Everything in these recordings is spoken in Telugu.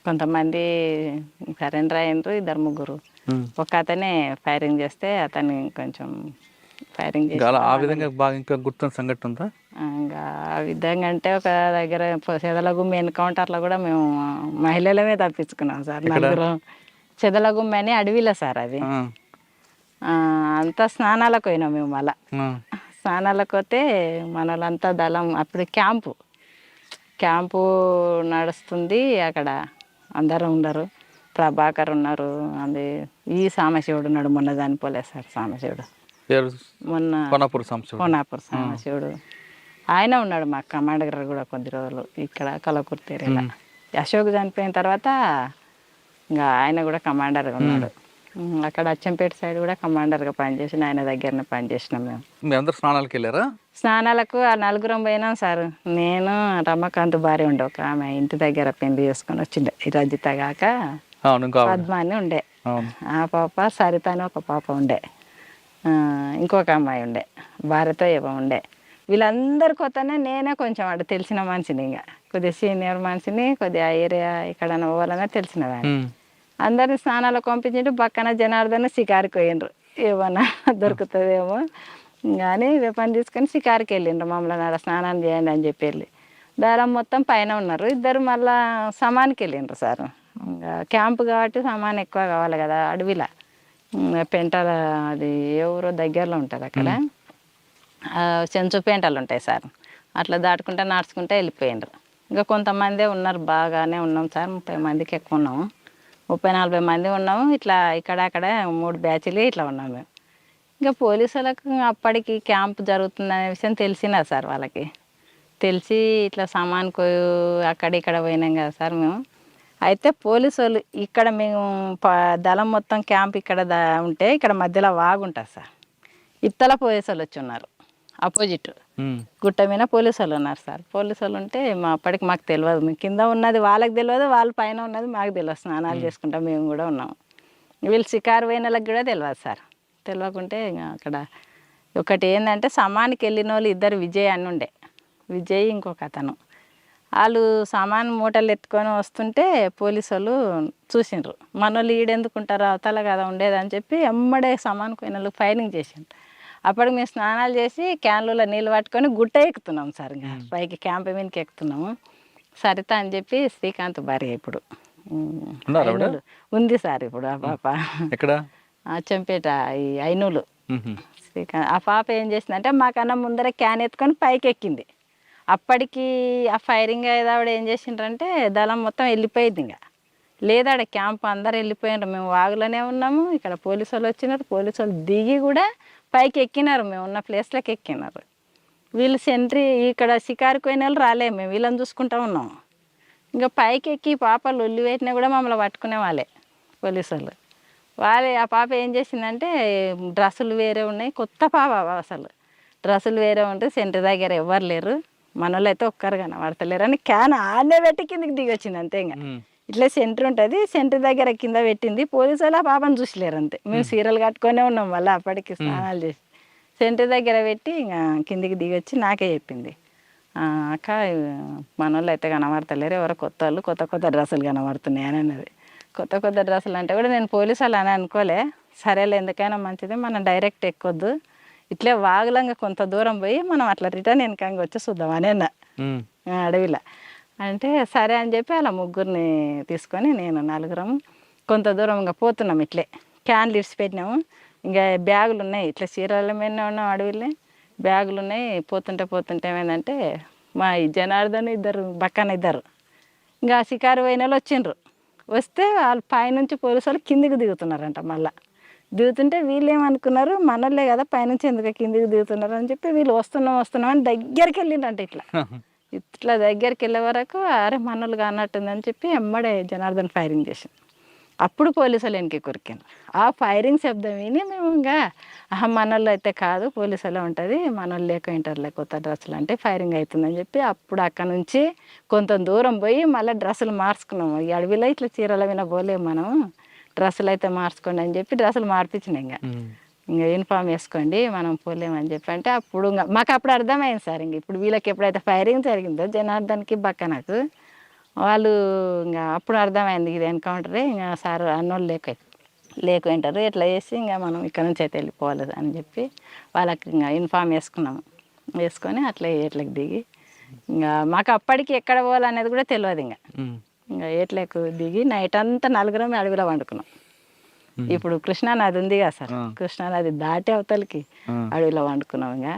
కొంతమంది సరెండర్ అయినరు, ఇద్దరు ముగ్గురు. ఒక అతనే ఫైరింగ్ చేస్తే అతన్ని కొంచెం ఫైరింగ్ చేసి ఆ విధంగా బాగా ఇంకా గుర్తున్న సంఘటన ఉందా? ఇంకా ఆ విధంగా అంటే ఒక దగ్గర చెదలగుమ్మి ఎన్కౌంటర్లో కూడా మేము మహిళలమే తప్పించుకున్నాం సార్. నలుగురు చెదలగుమ్మి అని అడవిలో సార్ అది. అంతా స్నానాలకు పోయినాం మేము. మళ్ళా స్నానాలకు పోతే మనలంతా దళం అప్పుడు క్యాంపు నడుస్తుంది. అక్కడ అందరూ ఉండరు. ప్రభాకర్ ఉన్నారు, అది ఈ సాంబశివుడు ఉన్నాడు. మొన్న చనిపోలేదు సార్ సాంబశివుడు, మొన్న కోనాపూర్ సాంబశివుడు. ఆయన ఉన్నాడు మా కమాండర్ కూడా కొద్ది రోజులు ఇక్కడ కలకుర్తి ఏరియాలో. అశోక్ చనిపోయిన తర్వాత ఇంకా ఆయన కూడా కమాండర్గా ఉన్నాడు. అక్కడ అచ్చంపేట సైడ్ కూడా కమాండర్గా పనిచేసిన ఆయన దగ్గరనే పనిచేసినాం మేము. మీ అందరు స్నానాలకు వెళ్ళారా? స్నానాలకు ఆ నలుగురం పోయినాం సార్. నేను రమకాంత్ భార్య ఉండే, ఒక ఆమె ఇంటి దగ్గర పెళ్లి చేసుకొని వచ్చిండే, ఈ రజిత కాక పద్మ అని ఉండే. ఆ పాప సరిత అని ఒక పాప ఉండే, ఇంకొక అమ్మాయి ఉండే, భార్యతో ఏమో ఉండే. వీళ్ళందరి కొత్తనే నేనే కొంచెం అటు తెలిసిన మనిషిని, ఇంకా కొద్దిగా సీనియర్ మనిషిని, కొద్దిగా ఏరియా ఇక్కడ పోవాలన్నా తెలిసిన దాన్ని. అందరిని స్నానాలకు పంపించిండు. పక్కన జనార్దన్ షికారుకి పోయిండ్రు, ఏమన్నా దొరుకుతుందేమో కానీ పని తీసుకొని షికారుకి వెళ్ళిండ్రు. మమ్మల్ని ఆడ స్నానం చేయండి అని చెప్పి వెళ్ళి దారం మొత్తం పైన ఉన్నారు. ఇద్దరు మళ్ళా సమానికి వెళ్ళిండ్రు సార్. ఇంకా క్యాంపు కాబట్టి సామాన్ ఎక్కువ కావాలి కదా అడవిలో. పెంటల అది ఏ ఊరో దగ్గరలో ఉంటుంది అక్కడ, చెంచు పెంటలు ఉంటాయి సార్. అట్లా దాటుకుంటే నడుచుకుంటే వెళ్ళిపోయిండ్రు. ఇంకా కొంతమందే ఉన్నారు, బాగానే ఉన్నాం సార్. 30 మందికి ఎక్కువ ఉన్నాము, 30-40 మంది ఉన్నాము. ఇట్లా ఇక్కడ అక్కడ 3 బ్యాచ్లు ఇట్లా ఉన్నాము మేము. ఇంకా పోలీసులకు అప్పటికి క్యాంపు జరుగుతుందనే విషయం తెలిసినా సార్ వాళ్ళకి. తెలిసి ఇట్లా సామాన్కు అక్కడిక్కడ పోయినాం కదా సార్ మేము. అయితే పోలీసు వాళ్ళు ఇక్కడ మేము దళం మొత్తం క్యాంప్ ఇక్కడ ఉంటే ఇక్కడ మధ్యలో వాగు ఉంటుంది సార్. ఇత్తల పోలీసు వాళ్ళు వచ్చి ఉన్నారు, అపోజిట్ గుట్ట మీద పోలీసు వాళ్ళు ఉన్నారు సార్. పోలీసు వాళ్ళు ఉంటే అప్పటికి మాకు తెలియదు, మేము కింద ఉన్నది వాళ్ళకి తెలియదు, వాళ్ళ పైన ఉన్నది మాకు తెలియదు. స్నానాలు చేసుకుంటాం మేము కూడా ఉన్నాము. వీళ్ళు షికారు పోయిన వాళ్ళకి కూడా తెలియదు సార్. తెలియకుంటే ఇంకా అక్కడ ఒకటి ఏంటంటే సమానికి వెళ్ళిన వాళ్ళు ఇద్దరు, విజయ్ అని ఉండే, విజయ్ ఇంకొక అతను. వాళ్ళు సామాన్ మూటలు ఎత్తుకొని వస్తుంటే పోలీసు వాళ్ళు చూసిండ్రు. మన వాళ్ళు ఈడెందుకుంటారు అవతల కదా ఉండేదని చెప్పి ఎమ్మడే సామాన్ పోయిన వాళ్ళు ఫైరింగ్ చేసిండ్రు. అప్పటికి మేము స్నానాలు చేసి క్యాన్లలో నీళ్ళు పట్టుకొని గుట్ట ఎక్కుతున్నాం సార్. ఇంకా పైకి క్యాంప్ మీదకి ఎక్కుతున్నాము. సరిత అని చెప్పి శ్రీకాంత్ భార్య ఇప్పుడు ఉంది సార్. ఇప్పుడు ఆ పాప ఎక్కడ? అచ్చంపేట ఈ ఐనూలు. శ్రీకాంత్ ఆ పాప ఏం చేసిందంటే మాకన్నా ముందర క్యాన్ ఎత్తుకొని పైకి ఎక్కింది. అప్పటికి ఆ ఫైరింగ్ అయ్యేదావిడ ఏం చేసిండ్రంటే దళం మొత్తం వెళ్ళిపోయింది. ఇంకా లేదాడ క్యాంప్ అందరు వెళ్ళిపోయినారు. మేము వాగులోనే ఉన్నాము. ఇక్కడ పోలీసు వాళ్ళు వచ్చినారు. పోలీసు వాళ్ళు దిగి కూడా పైకి ఎక్కినారు, మేము ఉన్న ప్లేస్లోకి ఎక్కినారు. వీళ్ళు సెంట్రీ ఇక్కడ షికారుకు పోయిన వాళ్ళు రాలేము, మేము వీళ్ళని చూసుకుంటూ ఉన్నాము. ఇంకా పైకి ఎక్కి పాపలు ఒళ్ళు పెట్టినా కూడా మమ్మల్ని పట్టుకునే వాళ్ళే పోలీసు వాళ్ళు. ఆ పాప ఏం చేసిందంటే డ్రెస్సులు వేరే ఉన్నాయి, కొత్త పాప అసలు డ్రెస్సులు వేరే ఉంటాయి. సెంటర్ దగ్గర ఎవ్వరు లేరు, మన వాళ్ళు అయితే ఒక్కరు కనబడతలేరు అని క్యాన్ ఆడనే పెట్టి కిందకి దిగి వచ్చింది అంతే. ఇంకా ఇట్లా సెంటర్ ఉంటుంది, సెంటర్ దగ్గర కింద పెట్టింది. పోలీసు వాళ్ళు ఆ పాపను చూసలేరు అంతే. మేము సీరియల్ కట్టుకొనే ఉన్నాం, మళ్ళీ అప్పటికి స్నానాలు చేసి సెంటర్ దగ్గర పెట్టి ఇంకా కిందికి దిగి వచ్చి నాకే చెప్పింది, అక్క మన వాళ్ళు అయితే కనబడతలేరు, ఎవరో కొత్త వాళ్ళు కొత్త డ్రెస్సులు కనబడుతున్నాయి అని అన్నది. కొత్త డ్రెస్సులు అంటే కూడా నేను పోలీసు వాళ్ళు అని అనుకోలే. సరేలే ఎందుకైనా మంచిది, మనం డైరెక్ట్ ఎక్కొద్దు, ఇట్లే వాగులంగా కొంత దూరం పోయి మనం అట్లా రిటర్న్ వెనకంగా వచ్చి చూద్దామని అన్న అడవిలో. అంటే సరే అని చెప్పి అలా ముగ్గురిని తీసుకొని నేను నలుగురం కొంత దూరం ఇంకా పోతున్నాం. ఇట్లే క్యాన్లు ఇడిచిపెట్టినాము. ఇంకా బ్యాగులు ఉన్నాయి, ఇట్లా చీరల మీద ఉన్నాం అడవిలో, బ్యాగులు ఉన్నాయి. పోతుంటే ఏమైందంటే మా ఈ జనార్దన్ ఇద్దరు పక్కన ఇద్దరు ఇంకా షికారు పోయిన వాళ్ళు వచ్చిండ్రు. వస్తే వాళ్ళు పైనుంచి పోలీసు వాళ్ళు కిందికి దిగుతున్నారంట. మళ్ళీ దిగుతుంటే వీళ్ళు ఏమనుకున్నారు, మనోళ్ళే కదా పైనుంచి ఎందుకు కిందికి దిగుతున్నారు అని చెప్పి వీళ్ళు వస్తున్నాం అని దగ్గరికి వెళ్ళిండంట. ఇట్లా దగ్గరికి వెళ్ళే వరకు అరే మనోళ్ళు కానట్టుందని చెప్పి ఎమ్మడే జనార్దన్ ఫైరింగ్ చేసింది. అప్పుడు పోలీసులు వెనక్కి కొరికాను. ఆ ఫైరింగ్ శబ్దం విని మేము ఇంకా మనోళ్ళు అయితే కాదు, పోలీసులో ఉంటుంది, మనోళ్ళు లేక ఇంటర్లే కొత్త డ్రెస్సులు అంటే ఫైరింగ్ అవుతుందని చెప్పి అప్పుడు అక్కడ నుంచి కొంత దూరం పోయి మళ్ళీ డ్రెస్సులు మార్చుకున్నాము. ఈ అడవిలో ఇట్లా చీరల మీద పోలేము మనం, డ్రెస్సులు అయితే మార్చుకోండి అని చెప్పి డ్రెస్సులు మార్పించినాయి. ఇంకా యూనిఫామ్ వేసుకోండి మనం పోలేమని చెప్పి అంటే అప్పుడు మాకు అప్పుడు అర్థమైంది సార్. ఇంక ఇప్పుడు వీళ్ళకి ఎప్పుడైతే ఫైరింగ్ జరిగిందో జనార్దన్కి బక్క నాకు వాళ్ళు ఇంకా అప్పుడు అర్థమైంది ఇది ఎన్కౌంటరే, ఇంకా సార్ అన్నోళ్ళు లేకుంటారు, ఎట్లా చేసి ఇంకా మనం ఇక్కడ నుంచి అయితే వెళ్ళిపోవాలి అని చెప్పి వాళ్ళకి ఇంకా ఇన్ఫామ్ వేసుకొని అట్లా ఏట్లకు దిగి ఇంకా మాకు అప్పటికి ఎక్కడ పోవాలనేది కూడా తెలియదు. ఇంకా ఏట్లకు దిగి నైట్ అంతా నలుగురం అడవిలో వండుకున్నాం. ఇప్పుడు కృష్ణానది ఉంది కదా సార్, కృష్ణానది దాటి అవతలకి అడవిలో వండుకున్నాం. ఇంకా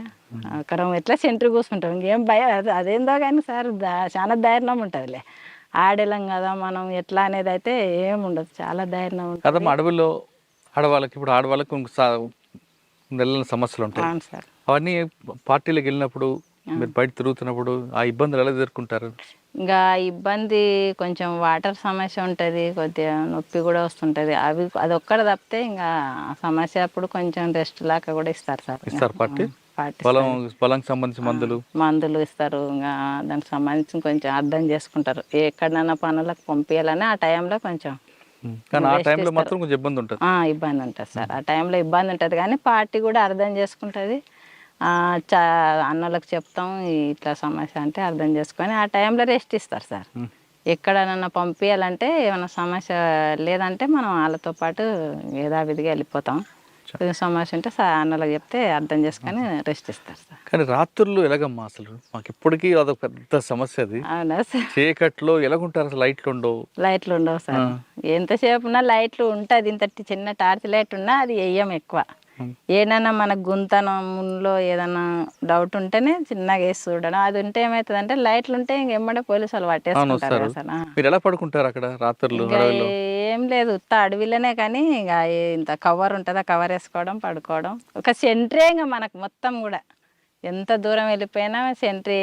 అక్కడ ఎట్లా సెంటర్ కూర్చుంటాం, ఇంకేం భయం అదేందో కానీ సార్ చాలా ధైర్యం ఉంటుందిలే. ఆడేళ్ళం కదా మనం ఎట్లా అనేది అయితే ఏముండదు, చాలా ధైర్యం ఉంటుంది. కదమ్మా, అడవిలో ఆడవాళ్ళకి ఇప్పుడు ఆడవాళ్ళకి నెలల సమస్యలు ఉంటాయి. అవును సార్. అవన్నీ పార్టీలకు వెళ్ళినప్పుడు మీరు బయట తిరుగుతున్నప్పుడు ఆ ఇబ్బందులు ఎలా ఎదుర్కొంటారు? ఇంకా ఇబ్బంది కొంచెం వాటర్ సమస్య ఉంటుంది, కొద్దిగా నొప్పి కూడా వస్తుంటుంది. అది ఒక్కడ తప్పితే ఇంకా సమస్య అప్పుడు కొంచెం రెస్ట్ లాగా కూడా ఇస్తారు సార్. ఇస్తారు పార్టీ పొలంకి సంబంధించి మందులు ఇస్తారు. ఇంకా దానికి సంబంధించి కొంచెం అర్థం చేసుకుంటారు, ఎక్కడైనా పనులకు పంపించాలని ఆ టైంలో కొంచెం. కానీ ఆ టైంలో మాత్రం కొంచెం ఇబ్బంది ఉంటుంది. ఇబ్బంది ఉంటుంది సార్, ఆ టైంలో ఇబ్బంది ఉంటుంది. కానీ పార్టీ కూడా అర్థం చేసుకుంటుంది. అన్నలకు చెప్తాం ఇట్లా సమస్య అంటే అర్థం చేసుకొని ఆ టైంలో రెస్ట్ ఇస్తారు సార్. ఎక్కడైనా పంపించాలంటే ఏమైనా సమస్య లేదంటే మనం వాళ్ళతో పాటు యథావిధిగా వెళ్ళిపోతాం. సమస్య ఉంటే అన్నలకు చెప్తే అర్థం చేసుకొని రెస్ట్ ఇస్తారు సార్. కానీ రాత్రులు ఎలాగమ్మా? అసలు మాకు ఇప్పటికీ అదొక పెద్ద సమస్య. అది అవునా సార్? చీకట్లో ఎలాగుంటారు? అసలు లైట్లు ఉండవు సార్. ఎంతసేపు ఉన్నా లైట్లు ఉంటుంది, ఇంత చిన్న టార్చ్ లైట్ ఉన్నా అది వెయ్యం ఎక్కువ. ఏదైనా మన గుంతనంలో ఏదైనా డౌట్ ఉంటేనే చిన్నగా వేసి చూడడం. అది ఉంటే ఏమవుతుందంటే లైట్లు ఉంటే ఇంకెమ్మడే పోలీసు వాళ్ళు పట్టేసుకుంటారు కదా సార్. మీరు ఎలా పడుకుంటారు అక్కడ రాత్రులు? ఏం లేదు, ఉత్త అడవిలోనే. కానీ ఇక ఇంత కవర్ ఉంటుంది, ఆ కవర్ వేసుకోవడం, పడుకోవడం. ఒక సెంట్రీ ఇంకా మనకు మొత్తం కూడా ఎంత దూరం వెళ్ళిపోయినా సెంట్రీ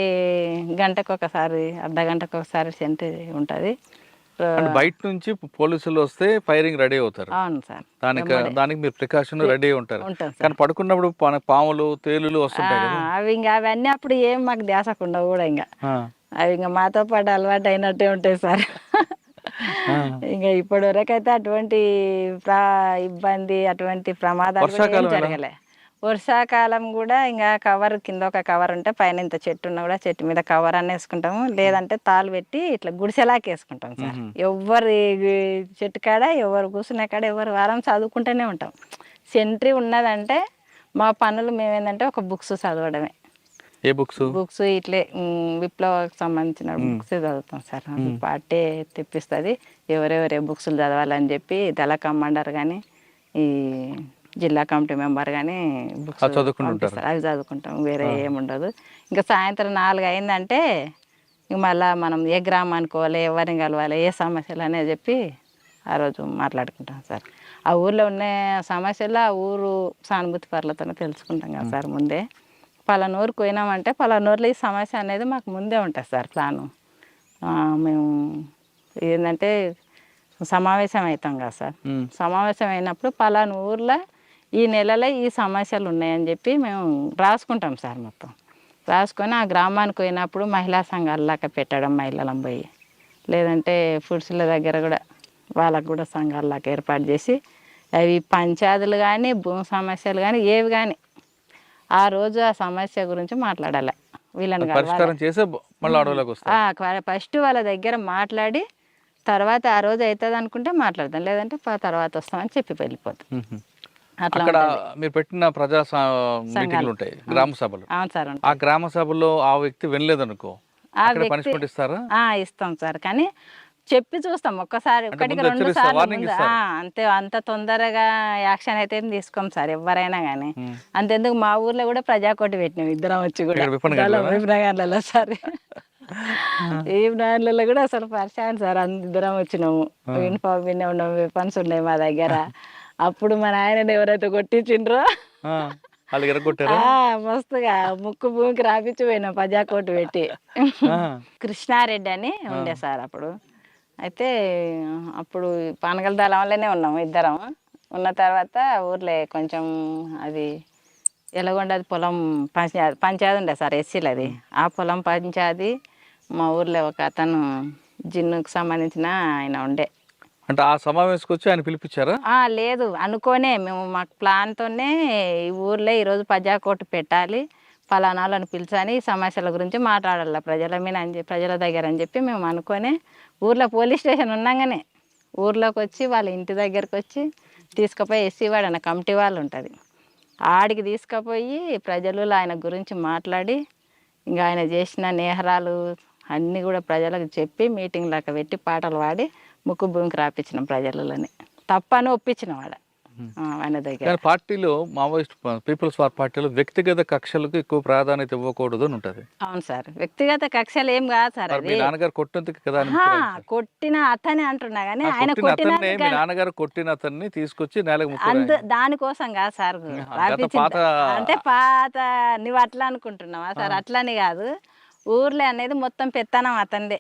గంటకు ఒకసారి, అర్ధ గంటకు ఒకసారి సెంట్రీ ఉంటుంది. బయట నుంచి పోలీసులు వస్తే ఫైరింగ్ రెడీ అవుతారు. అవును సార్. దానికి మీరు ప్రికాషన్ రెడీ ఉంటారు. కానీ పడుకున్నప్పుడు పాములు, తేలులు వస్తుంటాయి కదా, అవి ఇంకా అవన్నీ అప్పుడు ఏం మాకు ధ్యాసకుండా కూడా ఇంకా అవి ఇంకా మాతో పాటు అలవాటు అయినట్టే ఉంటాయి సార్. ఇంకా ఇప్పటి వరకు అయితే అటువంటి ఇబ్బంది, అటువంటి ప్రమాదాలు జరగలే. వర్షాకాలం కూడా ఇంకా కవర్ కింద ఒక కవర్ ఉంటే పైన ఇంత చెట్టు ఉన్నా కూడా చెట్టు మీద కవర్ అని వేసుకుంటాము. లేదంటే తాళ్ళు పెట్టి ఇట్లా గుడిసెలాకి వేసుకుంటాం సార్. ఎవరు చెట్టు కాడ, ఎవరు కూర్చునే కాడ, ఎవరు వారం చదువుకుంటూనే ఉంటాం. సెంట్రీ ఉన్నదంటే మా పనులు మేమేందంటే ఒక బుక్స్ చదవడమే. ఏ బుక్స్? ఇట్లే విప్లవానికి సంబంధించిన బుక్స్ చదువుతాం సార్. పార్టీ తెప్పిస్తుంది ఎవరెవరే బుక్స్లు చదవాలని చెప్పి దళ కమాండర్ కానీ ఈ జిల్లా కమిటీ మెంబర్ కానీ బుక్స్ అవి చదువుకుంటాం. వేరే ఏముండదు. ఇంకా సాయంత్రం 4 అయిందంటే ఇంక మళ్ళీ మనం ఏ గ్రామానికి పోవాలి, ఎవరిని కలవాలి, ఏ సమస్యలు అనేది చెప్పి ఆ రోజు మాట్లాడుకుంటాం సార్. ఆ ఊర్లో ఉన్న సమస్యలు ఆ ఊరు సానుభూతి పరులతోనే తెలుసుకుంటాం కదా సార్ ముందే. పలానూరుకు పోయినామంటే పలానూరులో ఈ సమస్య అనేది మాకు ముందే ఉంటుంది సార్ ప్లాను. మేము ఏంటంటే సమావేశం అవుతాం కదా సార్. సమావేశం అయినప్పుడు పలానా ఊర్లో ఈ నెలలో ఈ సమస్యలు ఉన్నాయని చెప్పి మేము రాసుకుంటాం సార్. మొత్తం రాసుకొని ఆ గ్రామానికి పోయినప్పుడు మహిళా సంఘాలలాగా పెట్టడం, మహిళలను పోయి, లేదంటే ఫుడ్స్ల దగ్గర కూడా వాళ్ళకు కూడా సంఘాలలాగా ఏర్పాటు చేసి అవి పంచాయతీలు కానీ భూమి సమస్యలు కానీ ఏవి కానీ ఆ రోజు ఆ సమస్య గురించి మాట్లాడాలి. వీళ్ళని ఫస్ట్ వాళ్ళ దగ్గర మాట్లాడి తర్వాత ఆ రోజు అవుతుంది అనుకుంటే మాట్లాడతాం, లేదంటే తర్వాత వస్తామని చెప్పి వెళ్ళిపోతాం. అక్కడ మీరు పెట్టిన ప్రజా మీటింగ్లు ఉంటాయి, గ్రామ సభలు. అవును సార్. ఆ గ్రామ సభలో ఆ వ్యక్తి వినలేదనుకో పనిష్మెంట్ ఇస్తారా? ఇస్తాం సార్. కానీ చెప్పి చూస్తాం ఒక్కసారి, 1-2 సార్లు. అంతే, అంత తొందరగా యాక్షన్ అయితే తీసుకోం సార్ ఎవరైనా కానీ. అంతెందుకు మా ఊర్లో కూడా ప్రజాకోటి పెట్టినాం ఇద్దరం వచ్చి కూడా విప్నగర్లలో సార్. ఈ బ్రాండ్లలో కూడా అసలు పరిచయం సార్. ఇద్దరం వచ్చినాము, యూనిఫామ్ వినే ఉన్నాం, వెపన్స్ ఉన్నాయి మా దగ్గర. అప్పుడు మా నాయనని ఎవరైతే కొట్టించిండ్రో మస్తుగా ముక్కు భూమికి రాపించి పోయినాం ప్రజాకోటి పెట్టి. కృష్ణారెడ్డి అని ఉండే సార్ అప్పుడు. అయితే అప్పుడు పానగల దళం వల్లనే ఉన్నాము ఇద్దరం. ఉన్న తర్వాత ఊర్లో కొంచెం అది ఎలాగొండది పొలం పంచాయతీ ఉండే సార్, ఎస్సీలు. అది ఆ పొలం పంచాయతీ మా ఊర్లో ఒక అతను జిన్నుకు సంబంధించిన ఆయన ఉండే. అంటే ఆ సమావేశంకి వచ్చి ఆయన పిలిపించారా? లేదు, అనుకోనే మేము మాకు ప్లాన్తోనే ఈ ఊర్లో ఈరోజు ప్రజాకోటి పెట్టాలి, ఫలానా వాళ్ళని పిలిచని ఈ సమస్యల గురించి మాట్లాడాలి ప్రజల మీద ప్రజల దగ్గర అని చెప్పి మేము అనుకొని ఊర్లో పోలీస్ స్టేషన్ ఉన్నాగానే ఊర్లోకి వచ్చి వాళ్ళ ఇంటి దగ్గరకు వచ్చి తీసుకుపోయి ఎస్సీ వాడు అన్న కమిటీ వాళ్ళు ఉంటుంది ఆడికి తీసుకుపోయి ప్రజలు ఆయన గురించి మాట్లాడి ఇంకా ఆయన చేసిన నేహరాలు అన్నీ కూడా ప్రజలకు చెప్పి మీటింగ్ లాగా పెట్టి పాటలు పాడి ముక్కు భూమికి రాపించినాం ప్రజలని తప్పని ఒప్పించినాం వాడ ఆయన దగ్గర. కానీ పార్టీలో మావోయిస్ట్ పీపుల్స్ వార్ పార్టీలో వ్యక్తిగత కక్షలకు ఎక్కువ ప్రాధాన్యత ఇవ్వకూడదు అని ఉంటుంది. అవును సార్, వ్యక్తిగత కక్షలు ఏం కాదు సార్. మీ నాన్నగారు కొట్టినందుకు కదా కొట్టిన అతనే అంటున్నా కానీ ఆయన మీ నాన్నగారు కొట్టిన అతన్ని తీసుకొచ్చి నేలకు దానికోసం కాదు సార్ అంటే పాత నువ్వు అట్లా అనుకుంటున్నావా సార్? అట్లని కాదు, ఊర్లే అనేది మొత్తం పెత్తనం అతందే.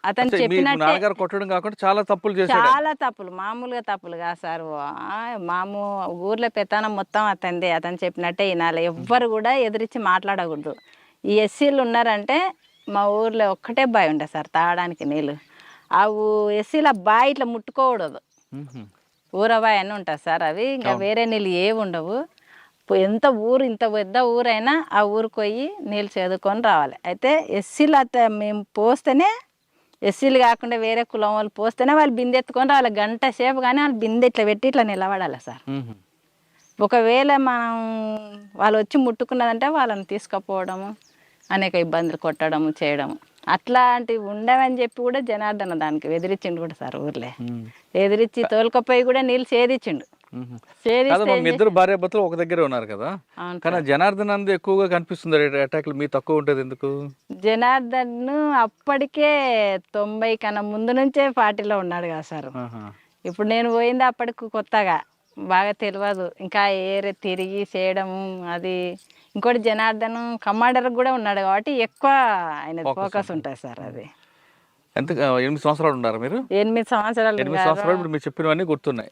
అతను చెప్పినట్టు కొట్టడం కాకుండా చాలా తప్పులు చేశాడు. చాలా తప్పులు, మామూలుగా తప్పులు కాదు సార్. ఊర్లో పెత్తనం మొత్తం అతందే. అతను చెప్పినట్టే వినాలి, ఎవ్వరు కూడా ఎదిరించి మాట్లాడకూడదు. ఈ ఎస్సీలు ఉన్నారంటే మా ఊర్లో ఒక్కటే బావి ఉండే సార్ తాగడానికి నీళ్ళు. ఆ ఎస్సీల బావి ఇట్లా ముట్టుకోకూడదు, ఊరబావి అని ఉంటుంది సార్. అవి ఇంకా వేరే నీళ్ళు ఏవి ఉండవు. ఎంత ఊరు ఇంత పెద్ద ఊరైనా ఆ ఊరికి పోయి నీళ్ళు చదువుకొని రావాలి. అయితే ఎస్సీలు మేము పోస్తేనే, ఎస్సీలు కాకుండా వేరే కులం వాళ్ళు పోస్తేనే వాళ్ళు బిందె ఎత్తుకొని రావాలి. గంట సేపు కానీ వాళ్ళు బిందె ఇట్లా పెట్టి ఇట్లా నిలబడాలి సార్. ఒకవేళ మనం వాళ్ళు వచ్చి ముట్టుకున్నదంటే వాళ్ళని తీసుకుపోవడము, అనేక ఇబ్బందులు కొట్టడము చేయడము అట్లాంటివి ఉండవని చెప్పి కూడా జనార్దన దానికి ఎదిరించిండు కూడా సార్. ఊర్లే ఎదిరించి తోలుకపోయి కూడా నీళ్ళు సేదించిండు. ఇద్దరు భార్య భర్తలు ఒక దగ్గర ఉన్నారు కదా, కానీ జనార్దన్ అందు ఎక్కువగా కనిపిస్తుంది అటాక్లు, మీ తక్కువ ఉంటుంది ఎందుకు? జనార్దన్ అప్పటికే 90 కన్నా ముందు నుంచే పార్టీలో ఉన్నాడు కదా సార్. ఇప్పుడు నేను పోయింది అప్పటికి కొత్తగా బాగా తెలియదు, ఇంకా ఏరే తిరిగి చేయడము అది. ఇంకోటి జనార్దన్ కమాండర్ కూడా ఉన్నాడు కాబట్టి ఎక్కువ ఆయన ఫోకస్ ఉంటుంది సార్. అది ఎంత 8 సంవత్సరాలు ఉన్నారు మీరు? 8 సంవత్సరాలు. 8 సంవత్సరాలు ఇప్పుడు మీరు చెప్పినవన్నీ గుర్తున్నాయి.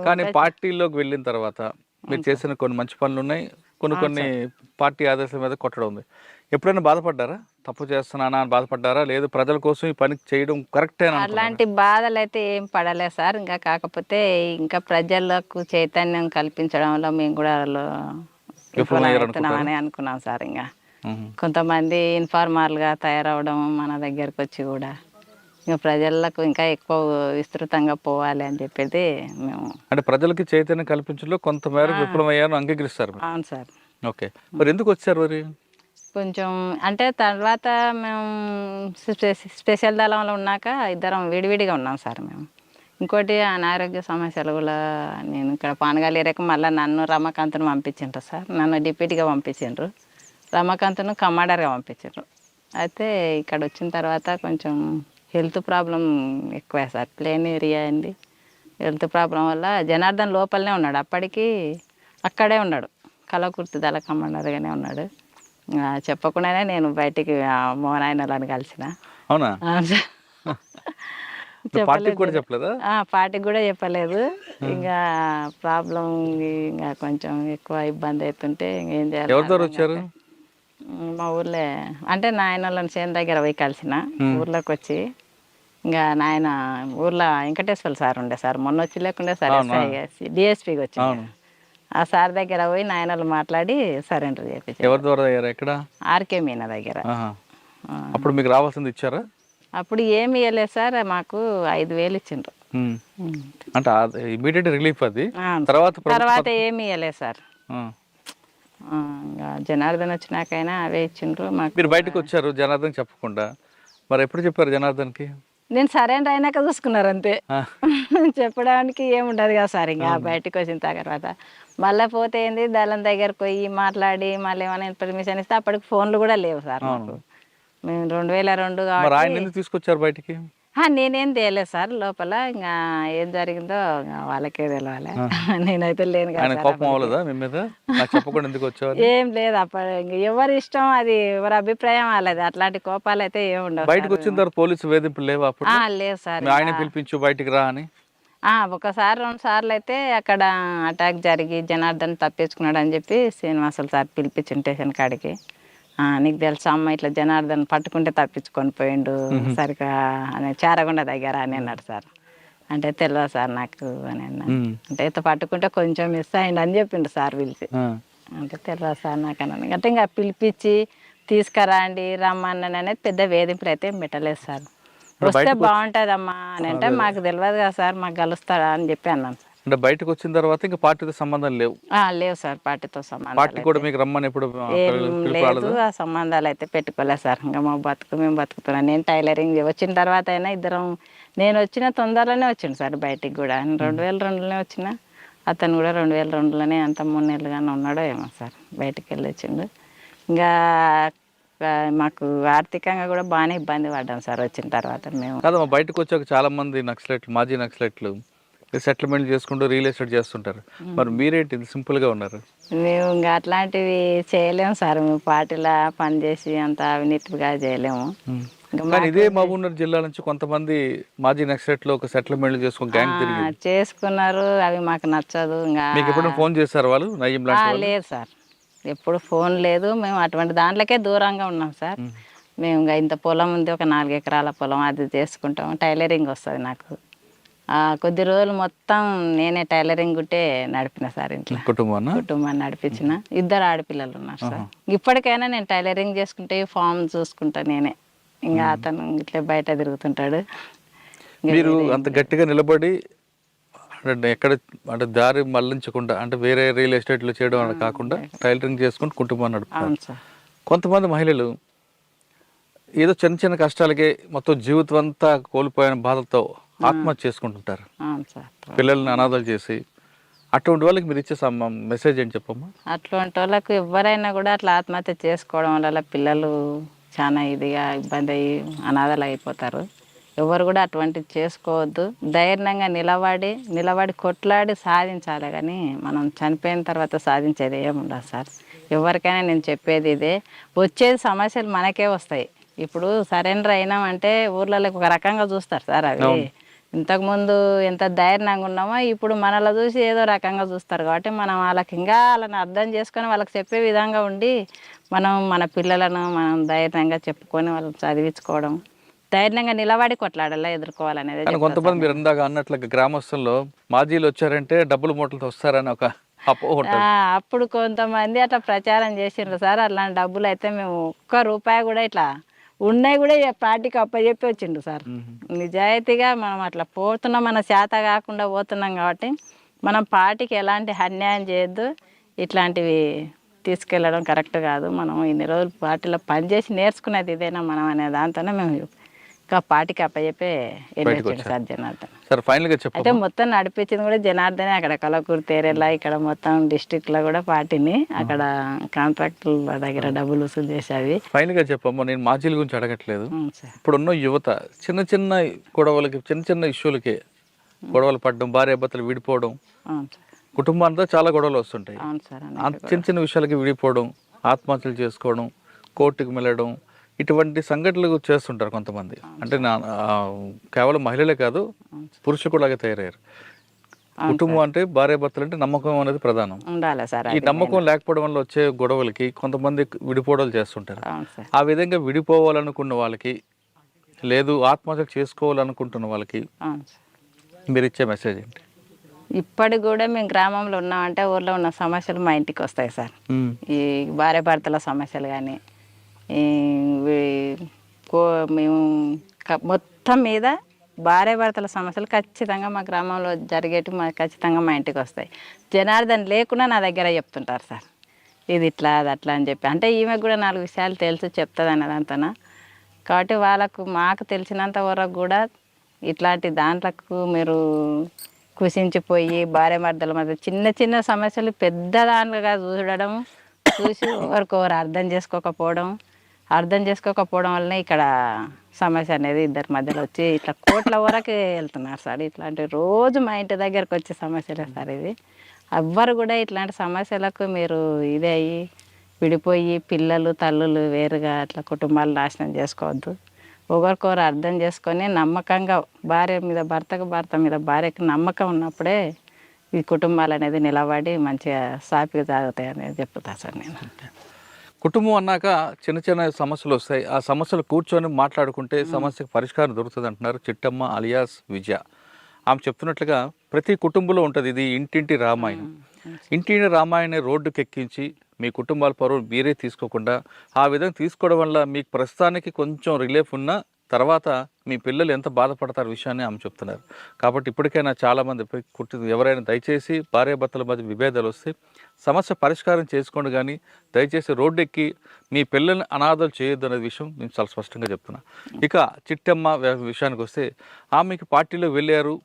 కానీ పార్టీలోకి వెళ్ళిన తర్వాత మీరు చేసిన కొన్ని మంచి పనులు ఉన్నాయి, కొన్ని పార్టీ ఆదేశాల మీద కొట్టడం ఉంది. ఎప్పుడైనా బాధపడ్డారా? తప్పు చేస్తున్నానా అని బాధపడ్డారా? లేదు ప్రజల కోసం ఈ పని చేయడం కరెక్టేనా? అలాంటి బాధలు అయితే ఏం పడలేదు సార్. ఇంకా కాకపోతే ఇంకా ప్రజలకు చైతన్యం కల్పించడంలో మేము కూడా విఫలమవుతున్నామని అనుకున్నాం సార్. ఇంకా కొంతమంది ఇన్ఫార్మర్లుగా తయారవడం మన దగ్గరకు వచ్చి కూడా ఇంకా ప్రజలకు ఇంకా ఎక్కువ విస్తృతంగా పోవాలి అని చెప్పేది మేము. అంటే ప్రజలకి చైతన్యం కల్పించడంలో కొంతమేర విఫలమయ్యారు అంగీకరిస్తారు. అవును సార్. ఓకే, మరి ఎందుకు వచ్చారు మరి? కొంచెం అంటే తర్వాత మేము స్పెషల్ దళంలో ఉన్నాక ఇద్దరం విడివిడిగా ఉన్నాం సార్ మేము. ఇంకోటి అనారోగ్య సమస్యలు కూడా నేను ఇక్కడ పానగాలి ఏరియాకి మళ్ళీ నన్ను రమాకాంత్ను పంపించిండ్రు సార్. నన్ను డిప్యూటీగా పంపించిండ్రు, రమాకాంత్ను కమాండర్గా పంపించారు. అయితే ఇక్కడ వచ్చిన తర్వాత కొంచెం హెల్త్ ప్రాబ్లం ఎక్కువ సార్. ప్లేన్ ఏరియా అండి, హెల్త్ ప్రాబ్లం వల్ల జనార్దన్ లోపలనే ఉన్నాడు. అప్పటికి అక్కడే ఉన్నాడు, కలకుర్తి దళ కమాండర్గానే ఉన్నాడు. చెప్పకుండానే నేను బయటికి మోనాయనలను కలిసిన. అవునా? పార్టీకి కూడా చెప్పలేదు. ఇంకా ప్రాబ్లం ఇంకా కొంచెం ఎక్కువ ఇబ్బంది అవుతుంటే ఇంకేం చేయాలి. మా ఊర్లో అంటే నాయన వాళ్ళని చేను దగ్గర పోయి కలిసిన. ఊర్లోకి వచ్చి ఇంకా నాయన ఊర్లో వెంకటేశ్వర సార్ ఉండే సార్, మొన్న వచ్చి లేకుండే సార్ డిఎస్పీకి వచ్చి ఆ సార్ దగ్గర పోయి నాయనలు మాట్లాడి సరెండర్ చేయించారు. ఆర్కే మీనా దగ్గర. అప్పుడు మీకు రావాల్సింది ఇచ్చారా? అప్పుడు ఏమి ఇవ్వలేదు సార్, మాకు 5,000 ఇచ్చిండ్రు. అంటే ఇమీడియట్ రిలీఫ్ అది. తర్వాత ఏమి ఇవ్వలేదు సార్. జనార్దన్ వచ్చినాకైనా అవే ఇచ్చిండ్రు మాకు. మీరు బయటకు వచ్చారు జనార్దన్ చెప్పకుండా, మరి ఎప్పుడు చెప్పారు జనార్దన్కి? నేను సరెండర్ అయినాక చూసుకున్నారు అంతే, చెప్పడానికి ఏముండదు కదా సార్. ఇంకా బయటకు వచ్చిన తర్వాత మళ్ళీ పోతే ఏంది దళం దగ్గరకు పోయి మాట్లాడి మళ్ళీ ఏమైనా పర్మిషన్ ఇస్తే అప్పటికి ఫోన్లు కూడా లేవు సార్ మాకు. మేము 2002 కాబట్టి తీసుకొచ్చారు బయటికి. నేనేం తేలేదు సార్ లోపల. ఇంకా ఏం జరిగిందో వాళ్ళకే తెలవాలి, నేనైతే లేను కదా. ఏం లేదు అప్పుడు, ఎవరి ఇష్టం అది, ఎవరి అభిప్రాయం వాళ్ళది. అట్లాంటి కోపాలు అయితే ఏమి ఉండవు. బయటకు వచ్చిన తర్వాత పోలీసు వేధింపులు లేవు? లేదు సార్. ఆయన పిలిపించు బయటికి రా అని. ఒకసారి 2 సార్లు అయితే అక్కడ అటాక్ జరిగి జనార్దన్ తప్పించుకున్నాడు అని చెప్పి శ్రీనివాసులు సార్ పిలిపించి స్టేషన్ కాడికి. నీకు తెలుసా అమ్మ ఇట్లా జనార్దన్ పట్టుకుంటే తప్పించుకొని పోయిండు సరిగా అని చారగొండ దగ్గర అని అన్నాడు సార్. అంటే తెలియదు సార్ నాకు అని అన్నా. అంటే పట్టుకుంటే కొంచెం మిస్ అయ్యిండు అని చెప్పిండు సార్ పిలిచి. అంటే తెలియదు సార్ నాకు అన్నాను అంటే ఇంకా పిలిపించి తీసుకురండి రమ్మని అనేది పెద్ద వేధింపులు అయితే పెట్టలేదు సార్. వస్తే బాగుంటుందమ్మా అని అంటే మాకు తెలియదు కదా సార్, మాకు కలుస్తారా అని చెప్పి అన్నాను సార్. అంటే బయటకు వచ్చిన తర్వాత ఇంకా పార్టీతో సంబంధం లేవు? లేవు సార్, పార్టీతో సంబంధం పార్టీ కూడా మీకు రమ్మని ఎప్పుడు లేదు, ఆ సంబంధాలు అయితే పెట్టుకోలేదు సార్. ఇంకా మా బతుకు మేము బతుకుతున్నాం. నేను టైలరింగ్ వచ్చిన తర్వాత అయినా ఇద్దరం, నేను వచ్చిన తొందరలోనే వచ్చిండు సార్ బయటికి కూడా. 2002లోనే వచ్చిన, అతను కూడా 2002లోనే అంత 3 నెలలుగానే ఉన్నాడో ఏమో సార్ బయటికి వెళ్ళి వచ్చిండు. ఇంకా మాకు ఆర్థికంగా కూడా బాగానే ఇబ్బంది పడ్డాం సార్ వచ్చిన తర్వాత మేము. కాదమ్మా, బయటకు వచ్చాక చాలా మంది నక్సలైట్లు, మాజీ నక్సలైట్లు సెటిల్మెంట్ చేసుకుంటూ రియల్ ఎస్టేట్ చేస్తుంటారు. మరి మీరేంటి సింపుల్గా ఉన్నారు? మేము ఇంకా అట్లాంటివి చేయలేము సార్. మేము పార్టీలా పనిచేసి అంత అవినీతిగా చేయలేము. కానీ ఇదే మహబూబ్నగర్ జిల్లా నుంచి కొంతమంది మాజీ నక్సలైట్లు ఒక సెటిల్మెంట్ చేసుకుని గ్యాంగ్ తిరిగి చేసుకున్నారు. అవి మాకు నచ్చదు. ఇంకా మీకు ఎప్పుడైనా ఫోన్ చేశారు వాళ్ళు? నయ్యం లాంటి లేదు సార్, ఎప్పుడు ఫోన్ లేదు. మేము అటువంటి దాంట్లోకే దూరంగా ఉన్నాం సార్. మేము ఇంకా ఇంత పొలం ఉంది, ఒక 4 ఎకరాల పొలం, అది చేసుకుంటాం. టైలరింగ్ వస్తుంది నాకు. కొద్ది రోజులు మొత్తం నేనే టైలరింగ్ గుట్టే నడిపిన సార్. ఇంట్లో కుటుంబాన్ని నడిపించిన. 2 ఆడపిల్లలు ఉన్నారు సార్. ఇప్పటికైనా నేను టైలరింగ్ చేసుకుంటే ఫామ్ చూసుకుంటా నేనే. ఇంకా అతను ఇట్లా బయట తిరుగుతుంటాడు. మీరు అంత గట్టిగా నిలబడి అంటే ఎక్కడ అంటే దారి మళ్లించకుండా, అంటే వేరే రియల్ ఎస్టేట్లో చేయడం అని కాకుండా టైలరింగ్ చేసుకుంటూ కుటుంబాన్ని నడుపుతారు. కొంతమంది మహిళలు ఏదో చిన్న చిన్న కష్టాలకే మొత్తం జీవితం అంతా కోల్పోయిన బాధతో ఆత్మహత్య చేసుకుంటుంటారు, పిల్లల్ని అనాథాలు చేసి. అటువంటి వాళ్ళకి మీరు ఇచ్చే మెసేజ్ ఏంటి చెప్పమ్మా? అటువంటి వాళ్ళకు ఎవరైనా కూడా అట్లా ఆత్మహత్య చేసుకోవడం వల్ల పిల్లలు చాలా ఇదిగా ఇబ్బంది అయ్యి అనాథాలు అయిపోతారు. ఎవరు కూడా అటువంటివి చేసుకోవద్దు. ధైర్యంగా నిలబడి కొట్లాడి సాధించాలి. కానీ మనం చనిపోయిన తర్వాత సాధించేది ఏముండదు సార్. ఎవరికైనా నేను చెప్పేది ఇదే, వచ్చేది సమస్యలు మనకే వస్తాయి. ఇప్పుడు సరెండర్ అయినామంటే ఊర్లలో ఒక రకంగా చూస్తారు సార్. అవి ఇంతకుముందు ఎంత ధైర్యంగా ఉన్నామో ఇప్పుడు మనలో చూసి ఏదో రకంగా చూస్తారు. కాబట్టి మనం వాళ్ళకి ఇంకా వాళ్ళని అర్థం చేసుకొని వాళ్ళకి చెప్పే విధంగా ఉండి మనం మన పిల్లలను మనం ధైర్యంగా చెప్పుకొని వాళ్ళని చదివించుకోవడం, ధైర్యంగా నిలబడి కొట్లాడాలా, ఎదుర్కోవాలనేది. కొంతమంది మీరు ఇందాక అన్నట్లుగా గ్రామస్తుల్లో మాజీలు వచ్చారంటే డబ్బులు మూటలతో వస్తారని ఒక అప్పుడు కొంతమంది అట్లా ప్రచారం చేసిండ్రు సార్. అలాంటి డబ్బులు అయితే మేము ఒక్క రూపాయి కూడా ఇట్లా ఉన్నాయి కూడా పార్టీకి అప్పచెప్పి వచ్చిండు సార్. నిజాయితీగా మనం అట్లా పోతున్నాం, మన చేత కాకుండా పోతున్నాం కాబట్టి మనం పార్టీకి ఎలాంటి అన్యాయం చేయొద్దు. ఇట్లాంటివి తీసుకెళ్ళడం కరెక్ట్ కాదు. మనం ఇన్ని రోజులు పార్టీలో పనిచేసి నేర్చుకునేది ఇదేనా మనం అనే దాంతోనే మేము ఇంకా పార్టీకి అప్పచెప్పే వెళ్ళొచ్చాడు సార్ జనార్దన్. అయితే మొత్తం నడిపించింది కూడా జనార్దనే. అక్కడ కలకూరు తేరేలా ఇక్కడ మొత్తం డిస్ట్రిక్ట్లో కూడా పార్టీని అక్కడ కాంట్రాక్టుల దగ్గర డబ్బులు వసూలు చేసేవి. ఫైనల్గా చెప్పమ్మా, నేను మాజీల గురించి అడగట్లేదు. ఇప్పుడున్న యువత చిన్న చిన్న గొడవలకి, చిన్న చిన్న ఇష్యూలకి గొడవలు పడడం, భార్యాభర్తలు విడిపోవడం, కుటుంబాంతో చాలా గొడవలు వస్తుంటాయి. చిన్న చిన్న విషయాలకి విడిపోవడం, ఆత్మహత్యలు చేసుకోవడం, కోర్టుకు వెళ్ళడం, ఇటువంటి సంఘటనలు చేస్తుంటారు కొంతమంది. అంటే కేవలం మహిళలే కాదు, పురుషులు కూడా తయారయ్యారు. కుటుంబం అంటే భార్యాభర్తలు అంటే నమ్మకం అనేది ప్రధానం. ఈ నమ్మకం లేకపోవడం వల్ల వచ్చే గొడవలకి కొంతమంది విడిపోవడాలు చేస్తుంటారు. ఆ విధంగా విడిపోవాలనుకున్న వాళ్ళకి, లేదు ఆత్మహత్య చేసుకోవాలనుకుంటున్న వాళ్ళకి మీరు ఇచ్చే మెసేజ్ ఏంటి? ఇప్పటికి కూడా మేము గ్రామంలో ఉన్నామంటే ఊర్లో ఉన్న సమస్యలు మా ఇంటికి వస్తాయి సార్. ఈ భార్యాభర్తల సమస్యలు కానీ, మేము మొత్తం మీద భార్యాభర్తల సమస్యలు ఖచ్చితంగా మా గ్రామంలో జరిగేటి ఖచ్చితంగా మా ఇంటికి వస్తాయి. జనార్దన్ లేకుండా నా దగ్గర చెప్తుంటారు సార్, ఇది ఇట్లా అది అట్లా అని చెప్పి. అంటే ఈమెకు కూడా 4 విషయాలు తెలుసు చెప్తుంది అన్నదంతన. కాబట్టి వాళ్ళకు మాకు తెలిసినంత వరకు కూడా ఇట్లాంటి దాంట్లకు మీరు కుసించిపోయి భార్యాభర్తల మధ్య చిన్న చిన్న సమస్యలు పెద్ద దాంట్లుగా చూసి ఒకరికొకరు అర్థం చేసుకోకపోవడం వల్లనే ఇక్కడ సమస్య అనేది ఇద్దరి మధ్యలో వచ్చి ఇట్లా కోట్ల వరకు వెళ్తున్నారు సార్. ఇట్లాంటి రోజు మా ఇంటి దగ్గరకు వచ్చే సమస్యలే సార్ ఇది. ఎవ్వరు కూడా ఇట్లాంటి సమస్యలకు మీరు ఇదే అయ్యి విడిపోయి పిల్లలు తల్లులు వేరుగా అట్లా కుటుంబాలు నాశనం చేసుకోవద్దు. ఒకరికొకరు అర్థం చేసుకొని నమ్మకంగా భార్య మీద భర్త మీద భార్యకి నమ్మకం ఉన్నప్పుడే ఈ కుటుంబాలు అనేది నిలబడి మంచిగా సాపిగా సాగుతాయి అనేది చెప్తా సార్ నేను. కుటుంబం అన్నాక చిన్న చిన్న సమస్యలు వస్తాయి. ఆ సమస్యలు కూర్చొని మాట్లాడుకుంటే సమస్యకు పరిష్కారం దొరుకుతుంది అంటున్నారు చిట్టమ్మ అలియాస్ విజయ. ఆమె చెప్తున్నట్లుగా ప్రతి కుటుంబంలో ఉంటుంది ఇది ఇంటింటి రామాయణం. ఇంటింటి రామాయణ రోడ్డుకి ఎక్కించి మీ కుటుంబాల పరువు మీరే తీసుకోకుండా ఆ విధంగా తీసుకోవడం వల్ల మీకు ప్రస్తుతానికి కొంచెం రిలీఫ్ ఉన్న తర్వాత మీ పిల్లలు ఎంత బాధపడతారు విషయాన్ని ఆమె చెప్తున్నారు. కాబట్టి ఇప్పటికైనా చాలామంది ఎవరైనా దయచేసి భార్యాభర్తల మధ్య విభేదాలు వస్తే సమస్య పరిష్కారం చేసుకోండి, కానీ దయచేసి రోడ్డు ఎక్కి మీ పిల్లల్ని అనాథలు చేయొద్దు అనే విషయం నేను చాలా స్పష్టంగా చెప్తున్నా. ఇక చిట్టమ్మ విషయానికి వస్తే ఆమెకి పార్టీలో వెళ్ళారు,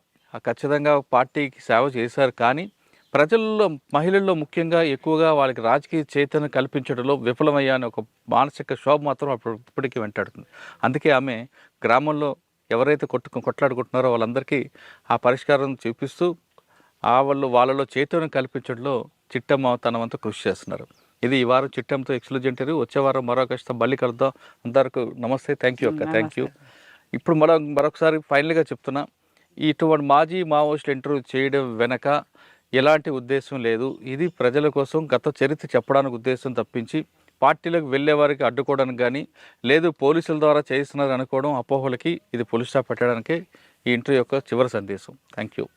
ఖచ్చితంగా పార్టీకి సేవ చేశారు, కానీ ప్రజల్లో మహిళల్లో ముఖ్యంగా ఎక్కువగా వాళ్ళకి రాజకీయ చైతన్యం కల్పించడంలో విఫలమయ్యా అనే ఒక మానసిక క్షోభ మాత్రం ఇప్పటికీ వెంటాడుతుంది. అందుకే ఆమె గ్రామంలో ఎవరైతే కొట్లాడుకుంటున్నారో వాళ్ళందరికీ ఆ పరిష్కారం చూపిస్తూ వాళ్ళలో చైతన్యం కల్పించడంలో చిట్టమ్మ తన వంతు కృషి చేస్తున్నారు. ఇది ఈ వారం చిట్టమ్మతో ఎక్స్క్లూజివ్ ఇంటర్వ్యూ. వచ్చే వారం మరో కష్టం మళ్ళీ కలుద్దాం. అందరికీ నమస్తే. థ్యాంక్ యూ అక్క. Thank you. ఇప్పుడు మరొకసారి ఫైనల్గా చెప్తున్నా, ఇటువంటి మాజీ మావోయిస్టులు ఇంటర్వ్యూ చేయడం వెనక ఎలాంటి ఉద్దేశం లేదు. ఇది ప్రజల కోసం గత చరిత్ర చెప్పడానికి ఉద్దేశం తప్పించి పార్టీలకు వెళ్ళే వారికి అడ్డుకోవడానికి కానీ, లేదు పోలీసుల ద్వారా చేస్తున్నారు అనుకోవడం అపోహలకి ఇది పులి స్టాప్ పెట్టడానికే ఈ ఇంటర్వ్యూ యొక్క చివరి సందేశం. Thank you.